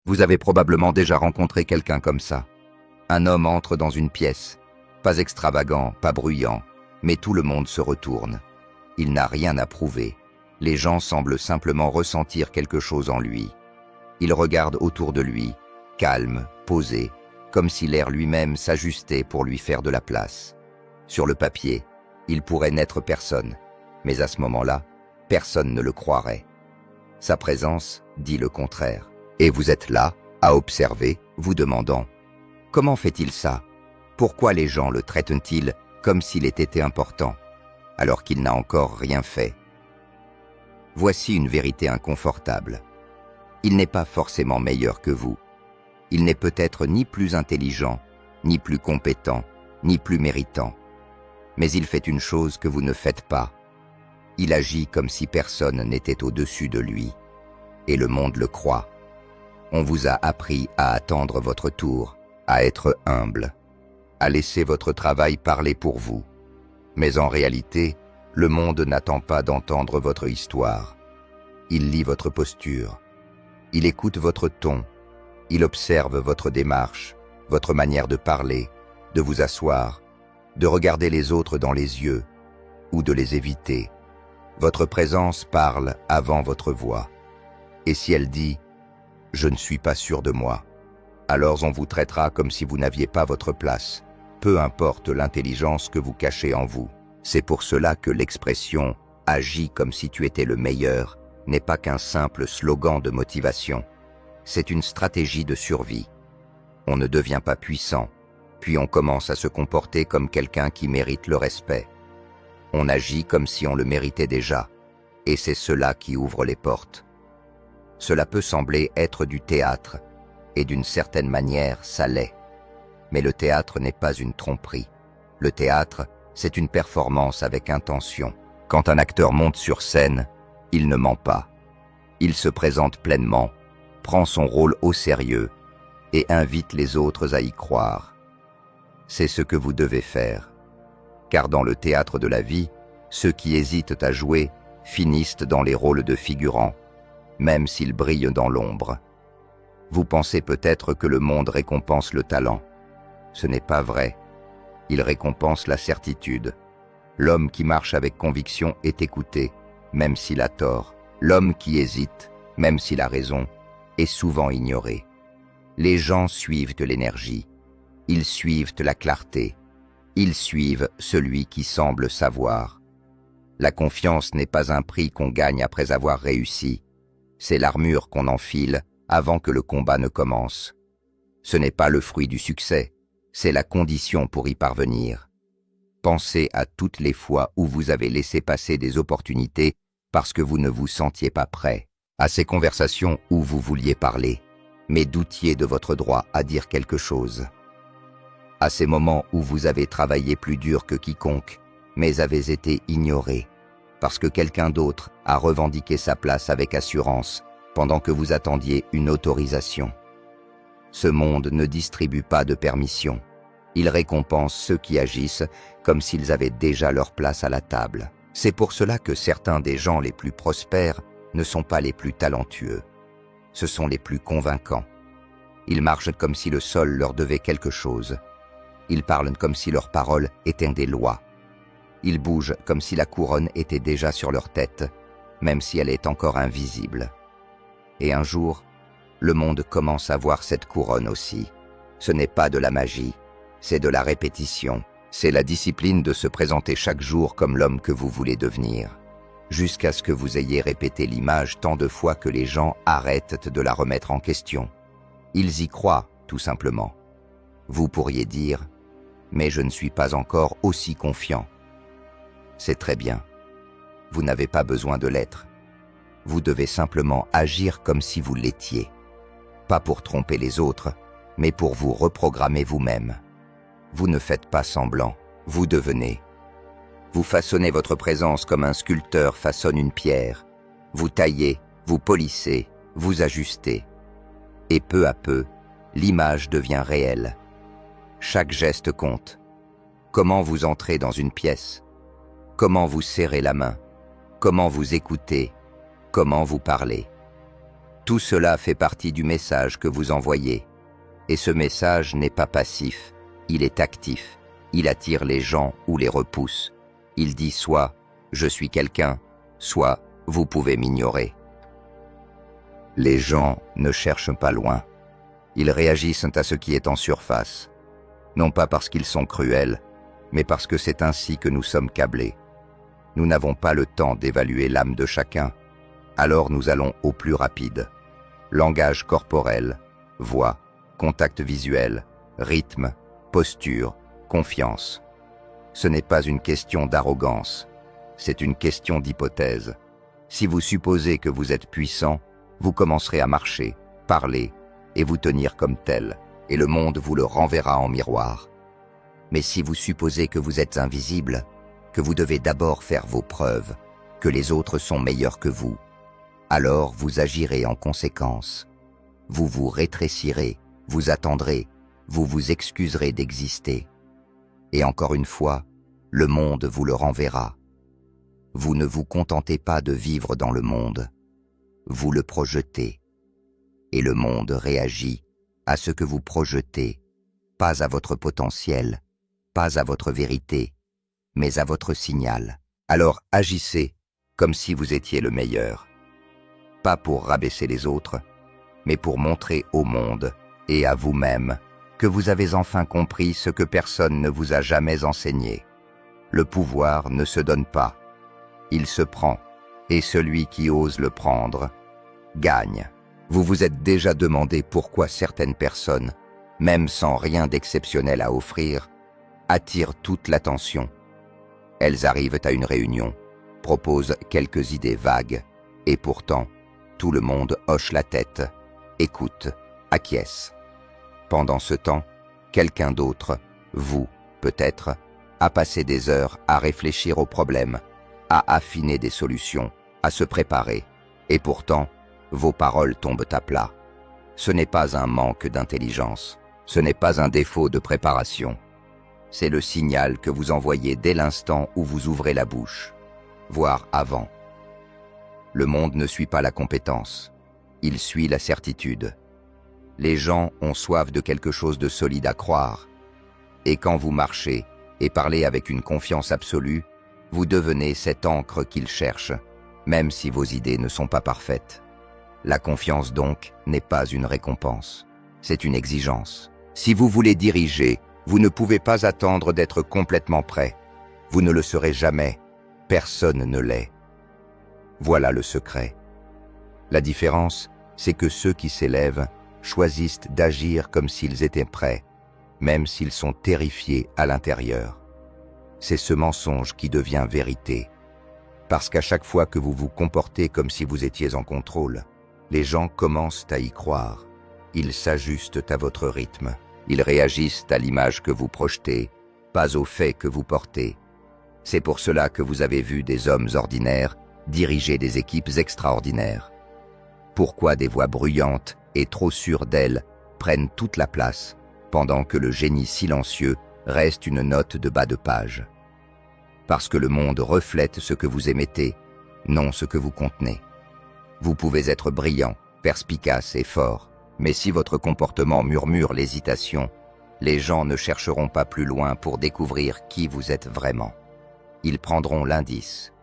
Vous avez probablement déjà rencontré quelqu'un comme ça. Un homme entre dans une pièce, pas extravagant, pas bruyant, mais tout le monde se retourne. Il n'a rien à prouver. Les gens semblent simplement ressentir quelque chose en lui. Il regarde autour de lui, calme, posé, comme si l'air lui-même s'ajustait pour lui faire de la place. Sur le papier, il pourrait n'être personne, mais à ce moment-là, personne ne le croirait. Sa présence dit le contraire. Et vous êtes là, à observer, vous demandant « Comment fait-il ça? Pourquoi les gens le traitent-ils comme s'il était important, alors qu'il n'a encore rien fait ?» Voici une vérité inconfortable. Il n'est pas forcément meilleur que vous. Il n'est peut-être ni plus intelligent, ni plus compétent, ni plus méritant. Mais il fait une chose que vous ne faites pas. Il agit comme si personne n'était au-dessus de lui. Et le monde le croit. On vous a appris à attendre votre tour, à être humble, à laisser votre travail parler pour vous. Mais en réalité, le monde n'attend pas d'entendre votre histoire. Il lit votre posture. Il écoute votre ton. Il observe votre démarche, votre manière de parler, de vous asseoir, de regarder les autres dans les yeux ou de les éviter. Votre présence parle avant votre voix. Et si elle dit « Je ne suis pas sûr de moi », alors on vous traitera comme si vous n'aviez pas votre place, peu importe l'intelligence que vous cachez en vous. C'est pour cela que l'expression « agis comme si tu étais le meilleur » n'est pas qu'un simple slogan de motivation. C'est une stratégie de survie. On ne devient pas puissant, puis on commence à se comporter comme quelqu'un qui mérite le respect. On agit comme si on le méritait déjà, et c'est cela qui ouvre les portes. Cela peut sembler être du théâtre, et d'une certaine manière, ça l'est. Mais le théâtre n'est pas une tromperie. Le théâtre, c'est une performance avec intention. Quand un acteur monte sur scène, il ne ment pas. Il se présente pleinement, prend son rôle au sérieux et invite les autres à y croire. C'est ce que vous devez faire. Car dans le théâtre de la vie, ceux qui hésitent à jouer finissent dans les rôles de figurants, même s'ils brillent dans l'ombre. Vous pensez peut-être que le monde récompense le talent. Ce n'est pas vrai. Il récompense la certitude. L'homme qui marche avec conviction est écouté, même s'il a tort. L'homme qui hésite, même s'il a raison, est souvent ignoré. Les gens suivent de l'énergie. Ils suivent la clarté. Ils suivent celui qui semble savoir. La confiance n'est pas un prix qu'on gagne après avoir réussi. C'est l'armure qu'on enfile avant que le combat ne commence. Ce n'est pas le fruit du succès, c'est la condition pour y parvenir. Pensez à toutes les fois où vous avez laissé passer des opportunités parce que vous ne vous sentiez pas prêt, à ces conversations où vous vouliez parler, mais doutiez de votre droit à dire quelque chose. À ces moments où vous avez travaillé plus dur que quiconque, mais avez été ignoré, parce que quelqu'un d'autre a revendiqué sa place avec assurance, pendant que vous attendiez une autorisation. Ce monde ne distribue pas de permission. Il récompense ceux qui agissent comme s'ils avaient déjà leur place à la table. C'est pour cela que certains des gens les plus prospères ne sont pas les plus talentueux. Ce sont les plus convaincants. Ils marchent comme si le sol leur devait quelque chose. Ils parlent comme si leurs paroles étaient des lois. Ils bougent comme si la couronne était déjà sur leur tête, même si elle est encore invisible. Et un jour, le monde commence à voir cette couronne aussi. Ce n'est pas de la magie, c'est de la répétition. C'est la discipline de se présenter chaque jour comme l'homme que vous voulez devenir, jusqu'à ce que vous ayez répété l'image tant de fois que les gens arrêtent de la remettre en question. Ils y croient, tout simplement. Vous pourriez dire « Mais je ne suis pas encore aussi confiant ». C'est très bien. Vous n'avez pas besoin de l'être. Vous devez simplement agir comme si vous l'étiez. Pas pour tromper les autres, mais pour vous reprogrammer vous-même. Vous ne faites pas semblant, vous devenez. Vous façonnez votre présence comme un sculpteur façonne une pierre. Vous taillez, vous polissez, vous ajustez. Et peu à peu, l'image devient réelle. Chaque geste compte. Comment vous entrez dans une pièce? Comment vous serrez la main? Comment vous écoutez? Comment vous parlez? Tout cela fait partie du message que vous envoyez. Et ce message n'est pas passif, il est actif. Il attire les gens ou les repousse. Il dit soit « je suis quelqu'un », soit « vous pouvez m'ignorer ». Les gens ne cherchent pas loin. Ils réagissent à ce qui est en surface. Non pas parce qu'ils sont cruels, mais parce que c'est ainsi que nous sommes câblés. Nous n'avons pas le temps d'évaluer l'âme de chacun. Alors nous allons au plus rapide. Langage corporel, voix, contact visuel, rythme, posture, confiance. Ce n'est pas une question d'arrogance, c'est une question d'hypothèse. Si vous supposez que vous êtes puissant, vous commencerez à marcher, parler et vous tenir comme tel, et le monde vous le renverra en miroir. Mais si vous supposez que vous êtes invisible, que vous devez d'abord faire vos preuves, que les autres sont meilleurs que vous, alors vous agirez en conséquence. Vous vous rétrécirez, vous attendrez, vous vous excuserez d'exister. Et encore une fois, le monde vous le renverra. Vous ne vous contentez pas de vivre dans le monde, vous le projetez. Et le monde réagit à ce que vous projetez, pas à votre potentiel, pas à votre vérité, mais à votre signal. Alors agissez comme si vous étiez le meilleur. Pas pour rabaisser les autres, mais pour montrer au monde et à vous-même que vous avez enfin compris ce que personne ne vous a jamais enseigné. Le pouvoir ne se donne pas, il se prend, et celui qui ose le prendre gagne. Vous vous êtes déjà demandé pourquoi certaines personnes, même sans rien d'exceptionnel à offrir, attirent toute l'attention. Elles arrivent à une réunion, proposent quelques idées vagues, et pourtant, tout le monde hoche la tête, écoute, acquiesce. Pendant ce temps, quelqu'un d'autre, vous, peut-être, a passé des heures à réfléchir aux problèmes, à affiner des solutions, à se préparer, et pourtant, vos paroles tombent à plat. Ce n'est pas un manque d'intelligence, ce n'est pas un défaut de préparation. C'est le signal que vous envoyez dès l'instant où vous ouvrez la bouche, voire avant. Le monde ne suit pas la compétence, il suit la certitude. Les gens ont soif de quelque chose de solide à croire. Et quand vous marchez et parlez avec une confiance absolue, vous devenez cette encre qu'ils cherchent, même si vos idées ne sont pas parfaites. La confiance donc n'est pas une récompense, c'est une exigence. Si vous voulez diriger, vous ne pouvez pas attendre d'être complètement prêt. Vous ne le serez jamais, personne ne l'est. Voilà le secret. La différence, c'est que ceux qui s'élèvent choisissent d'agir comme s'ils étaient prêts, même s'ils sont terrifiés à l'intérieur. C'est ce mensonge qui devient vérité. Parce qu'à chaque fois que vous vous comportez comme si vous étiez en contrôle, les gens commencent à y croire. Ils s'ajustent à votre rythme. Ils réagissent à l'image que vous projetez, pas aux faits que vous portez. C'est pour cela que vous avez vu des hommes ordinaires diriger des équipes extraordinaires. Pourquoi des voix bruyantes et trop sûres d'elles prennent toute la place, pendant que le génie silencieux reste une note de bas de page? Parce que le monde reflète ce que vous émettez, non ce que vous contenez. Vous pouvez être brillant, perspicace et fort, mais si votre comportement murmure l'hésitation, les gens ne chercheront pas plus loin pour découvrir qui vous êtes vraiment. Ils prendront l'indice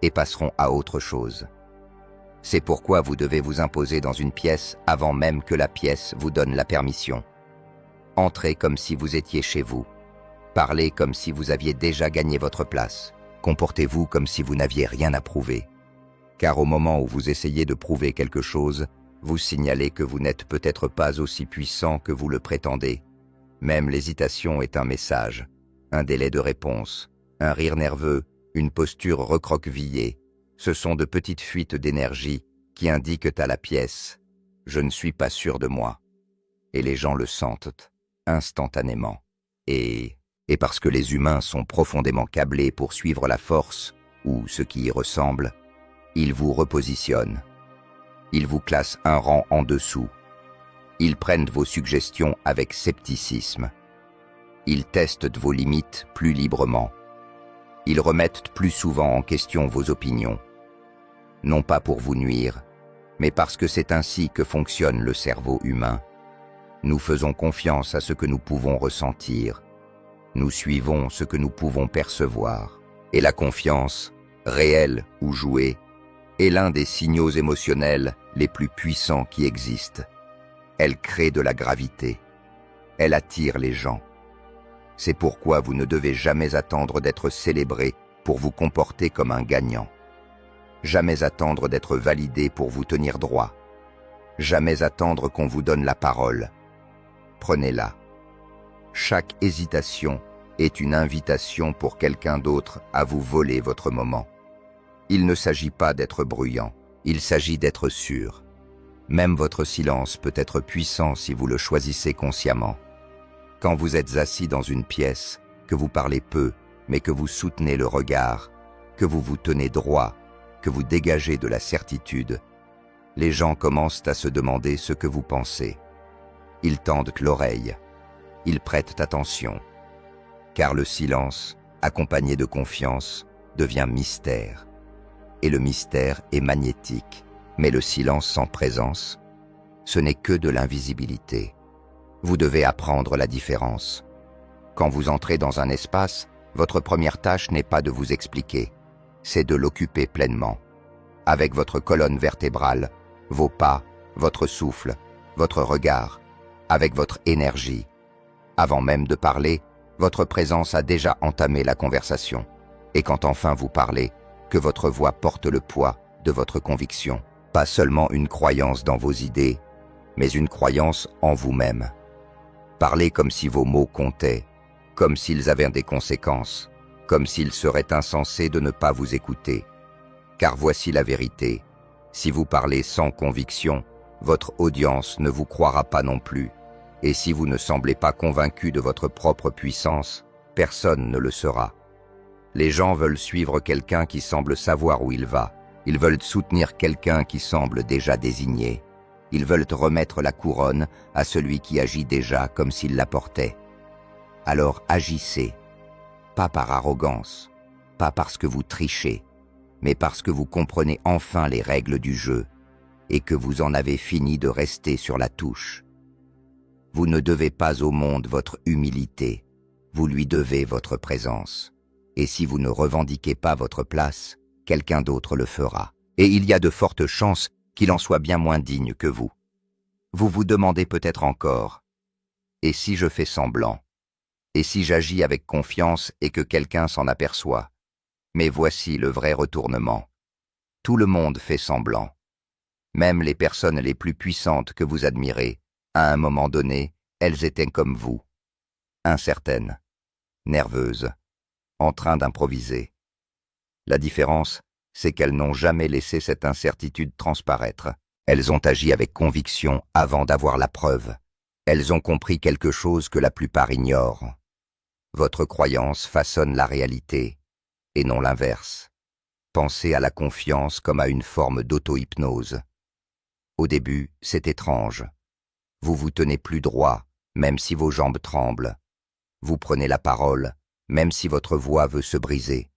et passeront à autre chose. C'est pourquoi vous devez vous imposer dans une pièce avant même que la pièce vous donne la permission. Entrez comme si vous étiez chez vous. Parlez comme si vous aviez déjà gagné votre place. Comportez-vous comme si vous n'aviez rien à prouver. Car au moment où vous essayez de prouver quelque chose, vous signalez que vous n'êtes peut-être pas aussi puissant que vous le prétendez. Même l'hésitation est un message, un délai de réponse, un rire nerveux, une posture recroquevillée. Ce sont de petites fuites d'énergie qui indiquent à la pièce « je ne suis pas sûr de moi ». Et les gens le sentent instantanément. Et parce que les humains sont profondément câblés pour suivre la force, ou ce qui y ressemble, ils vous repositionnent. Ils vous classent un rang en dessous. Ils prennent vos suggestions avec scepticisme. Ils testent vos limites plus librement. Ils remettent plus souvent en question vos opinions. Non pas pour vous nuire, mais parce que c'est ainsi que fonctionne le cerveau humain. Nous faisons confiance à ce que nous pouvons ressentir. Nous suivons ce que nous pouvons percevoir. Et la confiance, réelle ou jouée, est l'un des signaux émotionnels les plus puissants qui existent. Elle crée de la gravité. Elle attire les gens. C'est pourquoi vous ne devez jamais attendre d'être célébré pour vous comporter comme un gagnant. Jamais attendre d'être validé pour vous tenir droit. Jamais attendre qu'on vous donne la parole. Prenez-la. Chaque hésitation est une invitation pour quelqu'un d'autre à vous voler votre moment. Il ne s'agit pas d'être bruyant, il s'agit d'être sûr. Même votre silence peut être puissant si vous le choisissez consciemment. Quand vous êtes assis dans une pièce, que vous parlez peu, mais que vous soutenez le regard, que vous vous tenez droit, que vous dégagez de la certitude, les gens commencent à se demander ce que vous pensez. Ils tendent l'oreille, ils prêtent attention, car le silence, accompagné de confiance, devient mystère. Et le mystère est magnétique, mais le silence sans présence, ce n'est que de l'invisibilité. Vous devez apprendre la différence. Quand vous entrez dans un espace, votre première tâche n'est pas de vous expliquer, c'est de l'occuper pleinement. Avec votre colonne vertébrale, vos pas, votre souffle, votre regard, avec votre énergie. Avant même de parler, votre présence a déjà entamé la conversation. Et quand enfin vous parlez, que votre voix porte le poids de votre conviction. Pas seulement une croyance dans vos idées, mais une croyance en vous-même. Parlez comme si vos mots comptaient, comme s'ils avaient des conséquences, comme s'il serait insensé de ne pas vous écouter. Car voici la vérité, si vous parlez sans conviction, votre audience ne vous croira pas non plus. Et si vous ne semblez pas convaincu de votre propre puissance, personne ne le sera. Les gens veulent suivre quelqu'un qui semble savoir où il va. Ils veulent soutenir quelqu'un qui semble déjà désigné. Ils veulent remettre la couronne à celui qui agit déjà comme s'il la portait. Alors agissez, pas par arrogance, pas parce que vous trichez, mais parce que vous comprenez enfin les règles du jeu et que vous en avez fini de rester sur la touche. Vous ne devez pas au monde votre humilité, vous lui devez votre présence. Et si vous ne revendiquez pas votre place, quelqu'un d'autre le fera. Et il y a de fortes chances qu'il en soit bien moins digne que vous. Vous vous demandez peut-être encore, et si je fais semblant? Et si j'agis avec confiance et que quelqu'un s'en aperçoit? Mais voici le vrai retournement. Tout le monde fait semblant. Même les personnes les plus puissantes que vous admirez, à un moment donné, elles étaient comme vous. Incertaines, nerveuses, en train d'improviser. La différence, c'est qu'elles n'ont jamais laissé cette incertitude transparaître. Elles ont agi avec conviction avant d'avoir la preuve. Elles ont compris quelque chose que la plupart ignorent. Votre croyance façonne la réalité, et non l'inverse. Pensez à la confiance comme à une forme d'auto-hypnose. Au début, c'est étrange. Vous vous tenez plus droit, même si vos jambes tremblent. Vous prenez la parole, même si votre voix veut se briser.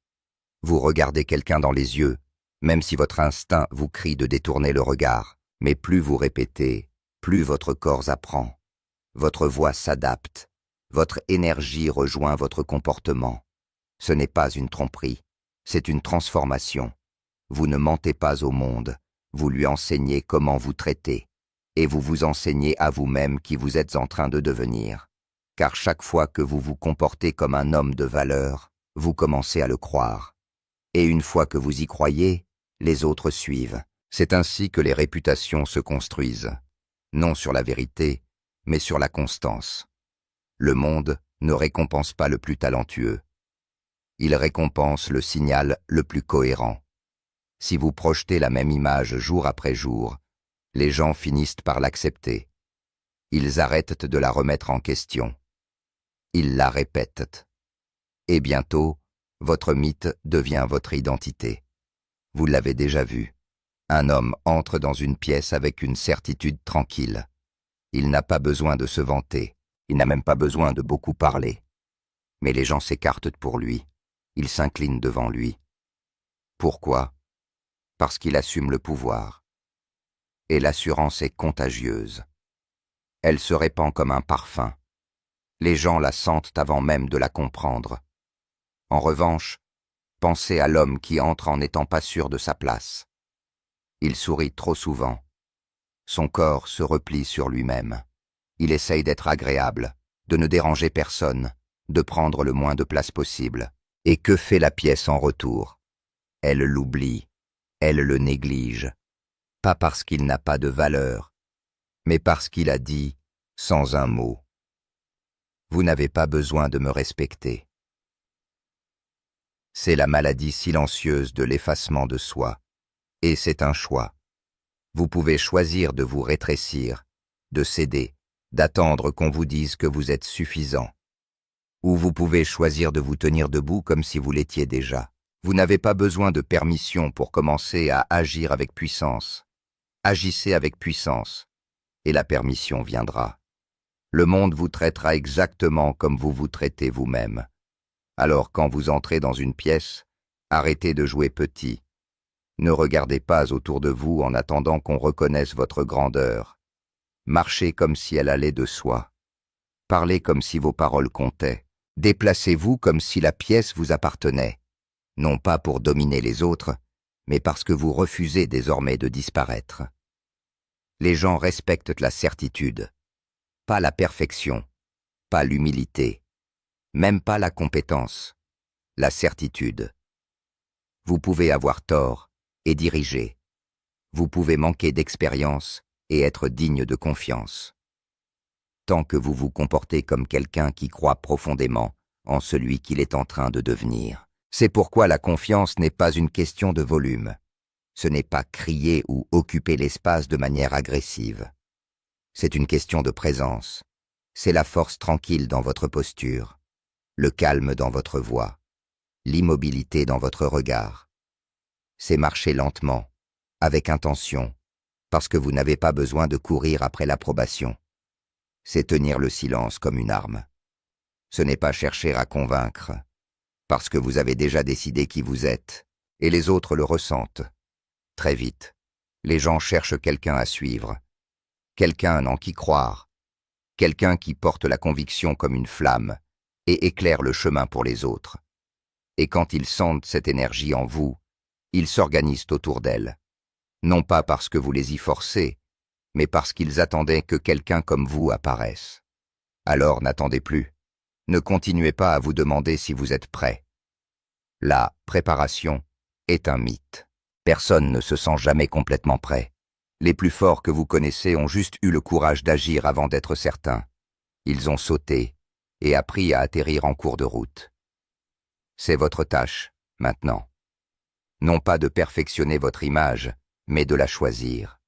Vous regardez quelqu'un dans les yeux, même si votre instinct vous crie de détourner le regard. Mais plus vous répétez, plus votre corps apprend. Votre voix s'adapte. Votre énergie rejoint votre comportement. Ce n'est pas une tromperie, c'est une transformation. Vous ne mentez pas au monde, vous lui enseignez comment vous traiter. Et vous vous enseignez à vous-même qui vous êtes en train de devenir. Car chaque fois que vous vous comportez comme un homme de valeur, vous commencez à le croire. Et une fois que vous y croyez, les autres suivent. C'est ainsi que les réputations se construisent, non sur la vérité, mais sur la constance. Le monde ne récompense pas le plus talentueux. Il récompense le signal le plus cohérent. Si vous projetez la même image jour après jour, les gens finissent par l'accepter. Ils arrêtent de la remettre en question. Ils la répètent. Et bientôt, votre mythe devient votre identité. Vous l'avez déjà vu. Un homme entre dans une pièce avec une certitude tranquille. Il n'a pas besoin de se vanter. Il n'a même pas besoin de beaucoup parler. Mais les gens s'écartent pour lui. Ils s'inclinent devant lui. Pourquoi? Parce qu'il assume le pouvoir. et l'assurance est contagieuse. Elle se répand comme un parfum. Les gens la sentent avant même de la comprendre. En revanche, pensez à l'homme qui entre en n'étant pas sûr de sa place. Il sourit trop souvent. Son corps se replie sur lui-même. Il essaye d'être agréable, de ne déranger personne, de prendre le moins de place possible. Et que fait la pièce en retour? Elle l'oublie, elle le néglige, pas parce qu'il n'a pas de valeur, mais parce qu'il a dit, sans un mot, « Vous n'avez pas besoin de me respecter ». C'est la maladie silencieuse de l'effacement de soi, et c'est un choix. Vous pouvez choisir de vous rétrécir, de céder, d'attendre qu'on vous dise que vous êtes suffisant. Ou vous pouvez choisir de vous tenir debout comme si vous l'étiez déjà. Vous n'avez pas besoin de permission pour commencer à agir avec puissance. Agissez avec puissance, et la permission viendra. Le monde vous traitera exactement comme vous vous traitez vous-même. Alors quand vous entrez dans une pièce, arrêtez de jouer petit. Ne regardez pas autour de vous en attendant qu'on reconnaisse votre grandeur. Marchez comme si elle allait de soi. Parlez comme si vos paroles comptaient. Déplacez-vous comme si la pièce vous appartenait, non pas pour dominer les autres, mais parce que vous refusez désormais de disparaître. Les gens respectent la certitude, pas la perfection, pas l'humilité, même pas la compétence, la certitude. Vous pouvez avoir tort et diriger. Vous pouvez manquer d'expérience et être digne de confiance. Tant que vous vous comportez comme quelqu'un qui croit profondément en celui qu'il est en train de devenir. C'est pourquoi la confiance n'est pas une question de volume. Ce n'est pas crier ou occuper l'espace de manière agressive. C'est une question de présence. C'est la force tranquille dans votre posture, le calme dans votre voix, l'immobilité dans votre regard. C'est marcher lentement, avec intention, parce que vous n'avez pas besoin de courir après l'approbation. C'est tenir le silence comme une arme. Ce n'est pas chercher à convaincre, parce que vous avez déjà décidé qui vous êtes, et les autres le ressentent. Très vite, les gens cherchent quelqu'un à suivre, quelqu'un en qui croire, quelqu'un qui porte la conviction comme une flamme et éclaire le chemin pour les autres. Et quand ils sentent cette énergie en vous, ils s'organisent autour d'elle, non pas parce que vous les y forcez, mais parce qu'ils attendaient que quelqu'un comme vous apparaisse. Alors n'attendez plus. Ne continuez pas à vous demander si vous êtes prêt. La préparation est un mythe. Personne ne se sent jamais complètement prêt. Les plus forts que vous connaissez ont juste eu le courage d'agir avant d'être certains. Ils ont sauté et appris à atterrir en cours de route. C'est votre tâche, maintenant. Non pas de perfectionner votre image, mais de la choisir.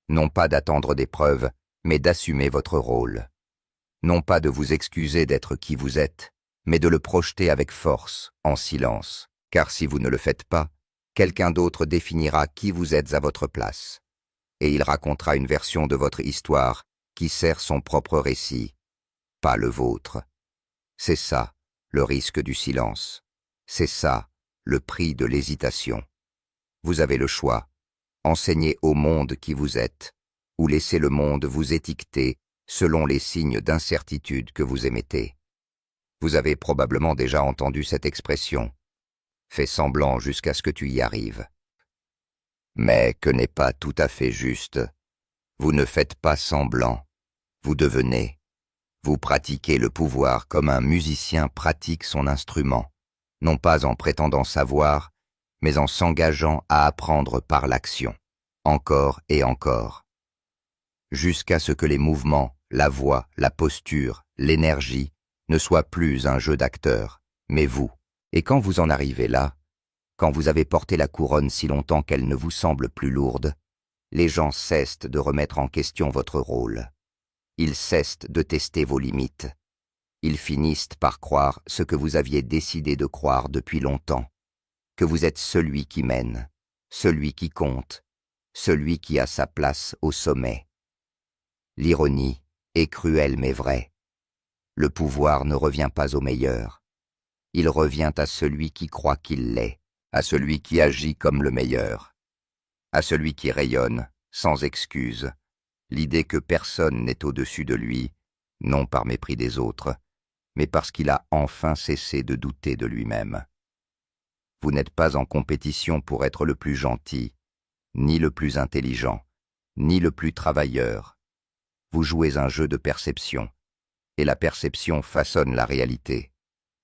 Non pas d'attendre des preuves, mais d'assumer votre rôle. Non pas de vous excuser d'être qui vous êtes, mais de le projeter avec force, en silence, car si vous ne le faites pas, quelqu'un d'autre définira qui vous êtes à votre place. Et il racontera une version de votre histoire qui sert son propre récit, pas le vôtre. C'est ça, le risque du silence. C'est ça, le prix de l'hésitation. Vous avez le choix. Enseignez au monde qui vous êtes, ou laissez le monde vous étiqueter selon les signes d'incertitude que vous émettez. Vous avez probablement déjà entendu cette expression. Fais semblant jusqu'à ce que tu y arrives. Mais que n'est pas tout à fait juste. Vous ne faites pas semblant, vous devenez. Vous pratiquez le pouvoir comme un musicien pratique son instrument, non pas en prétendant savoir, mais en s'engageant à apprendre par l'action, encore et encore, jusqu'à ce que les mouvements, la voix, la posture, l'énergie ne soient plus un jeu d'acteurs, mais vous. Et quand vous en arrivez là, quand vous avez porté la couronne si longtemps qu'elle ne vous semble plus lourde, les gens cessent de remettre en question votre rôle. Ils cessent de tester vos limites. Ils finissent par croire ce que vous aviez décidé de croire depuis longtemps, que vous êtes celui qui mène, celui qui compte, celui qui a sa place au sommet. L'ironie est cruelle mais vraie. Le pouvoir ne revient pas au meilleur. Il revient à celui qui croit qu'il l'est, à celui qui agit comme le meilleur, à celui qui rayonne sans excuse, l'idée que personne n'est au-dessus de lui, non par mépris des autres, mais parce qu'il a enfin cessé de douter de lui-même. Vous n'êtes pas en compétition pour être le plus gentil, ni le plus intelligent, ni le plus travailleur. Vous jouez un jeu de perception, et la perception façonne la réalité.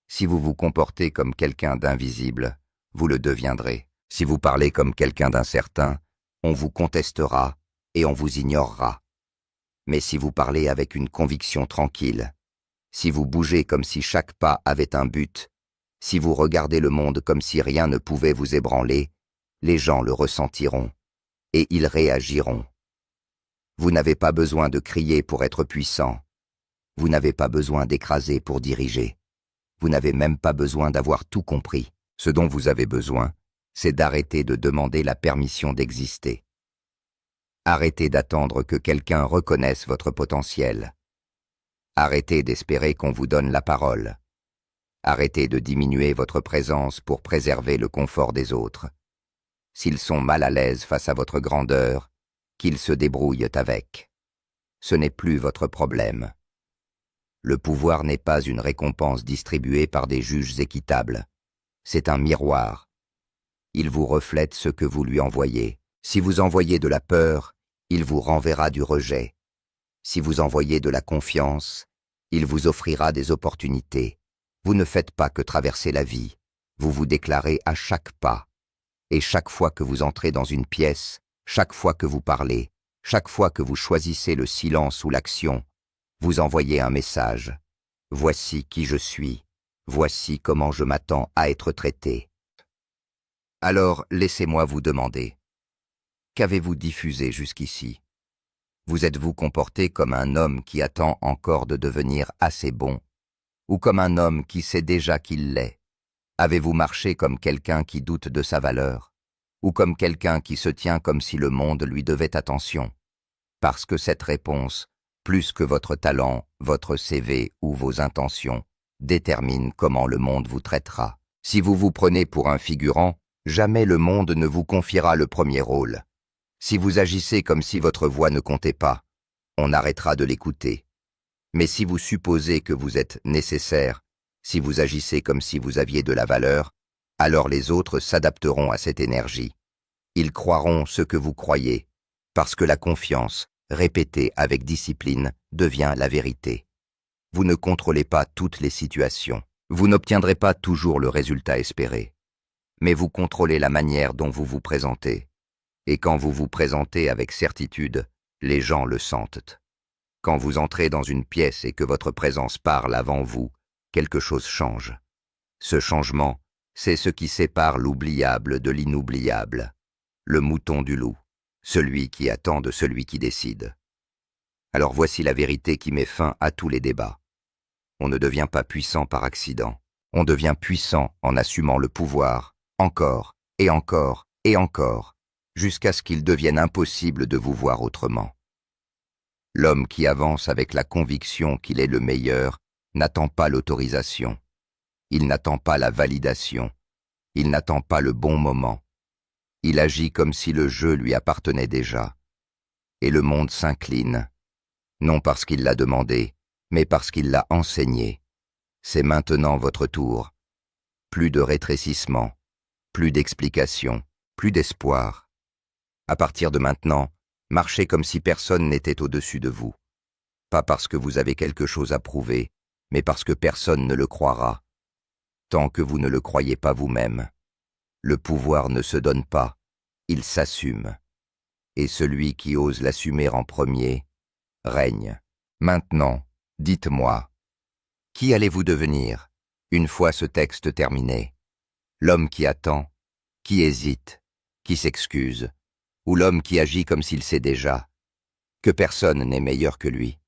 Si vous vous comportez comme quelqu'un d'invisible, vous le deviendrez. Si vous parlez comme quelqu'un d'incertain, on vous contestera et on vous ignorera. Mais si vous parlez avec une conviction tranquille, si vous bougez comme si chaque pas avait un but, si vous regardez le monde comme si rien ne pouvait vous ébranler, les gens le ressentiront et ils réagiront. Vous n'avez pas besoin de crier pour être puissant. Vous n'avez pas besoin d'écraser pour diriger. Vous n'avez même pas besoin d'avoir tout compris. Ce dont vous avez besoin, c'est d'arrêter de demander la permission d'exister. Arrêtez d'attendre que quelqu'un reconnaisse votre potentiel. Arrêtez d'espérer qu'on vous donne la parole. Arrêtez de diminuer votre présence pour préserver le confort des autres. S'ils sont mal à l'aise face à votre grandeur, qu'ils se débrouillent avec. Ce n'est plus votre problème. Le pouvoir n'est pas une récompense distribuée par des juges équitables. C'est un miroir. Il vous reflète ce que vous lui envoyez. Si vous envoyez de la peur, il vous renverra du rejet. Si vous envoyez de la confiance, il vous offrira des opportunités. Vous ne faites pas que traverser la vie. Vous vous déclarez à chaque pas. Et chaque fois que vous entrez dans une pièce, chaque fois que vous parlez, chaque fois que vous choisissez le silence ou l'action, vous envoyez un message. Voici qui je suis. Voici comment je m'attends à être traité. Alors, laissez-moi vous demander. Qu'avez-vous diffusé jusqu'ici? Vous êtes-vous comporté comme un homme qui attend encore de devenir assez bon, ou comme un homme qui sait déjà qu'il l'est? Avez-vous marché comme quelqu'un qui doute de sa valeur, ou comme quelqu'un qui se tient comme si le monde lui devait attention? Parce que cette réponse, plus que votre talent, votre CV ou vos intentions, détermine comment le monde vous traitera. Si vous vous prenez pour un figurant, jamais le monde ne vous confiera le premier rôle. Si vous agissez comme si votre voix ne comptait pas, on arrêtera de l'écouter. Mais si vous supposez que vous êtes nécessaire, si vous agissez comme si vous aviez de la valeur, alors les autres s'adapteront à cette énergie. Ils croiront ce que vous croyez, parce que la confiance, répétée avec discipline, devient la vérité. Vous ne contrôlez pas toutes les situations. Vous n'obtiendrez pas toujours le résultat espéré. Mais vous contrôlez la manière dont vous vous présentez. Et quand vous vous présentez avec certitude, les gens le sentent. Quand vous entrez dans une pièce et que votre présence parle avant vous, quelque chose change. Ce changement, c'est ce qui sépare l'oubliable de l'inoubliable, le mouton du loup, celui qui attend de celui qui décide. Alors voici la vérité qui met fin à tous les débats. On ne devient pas puissant par accident. On devient puissant en assumant le pouvoir, encore, et encore, et encore, jusqu'à ce qu'il devienne impossible de vous voir autrement. L'homme qui avance avec la conviction qu'il est le meilleur n'attend pas l'autorisation. Il n'attend pas la validation. Il n'attend pas le bon moment. Il agit comme si le jeu lui appartenait déjà. Et le monde s'incline, non parce qu'il l'a demandé, mais parce qu'il l'a enseigné. C'est maintenant votre tour. Plus de rétrécissement, plus d'explications, plus d'espoir. À partir de maintenant, marchez comme si personne n'était au-dessus de vous. Pas parce que vous avez quelque chose à prouver, mais parce que personne ne le croira. Tant que vous ne le croyez pas vous-même. Le pouvoir ne se donne pas, il s'assume. Et celui qui ose l'assumer en premier règne. Maintenant, dites-moi, qui allez-vous devenir, une fois ce texte terminé? L'homme qui attend, qui hésite, qui s'excuse, ou l'homme qui agit comme s'il sait déjà, que personne n'est meilleur que lui?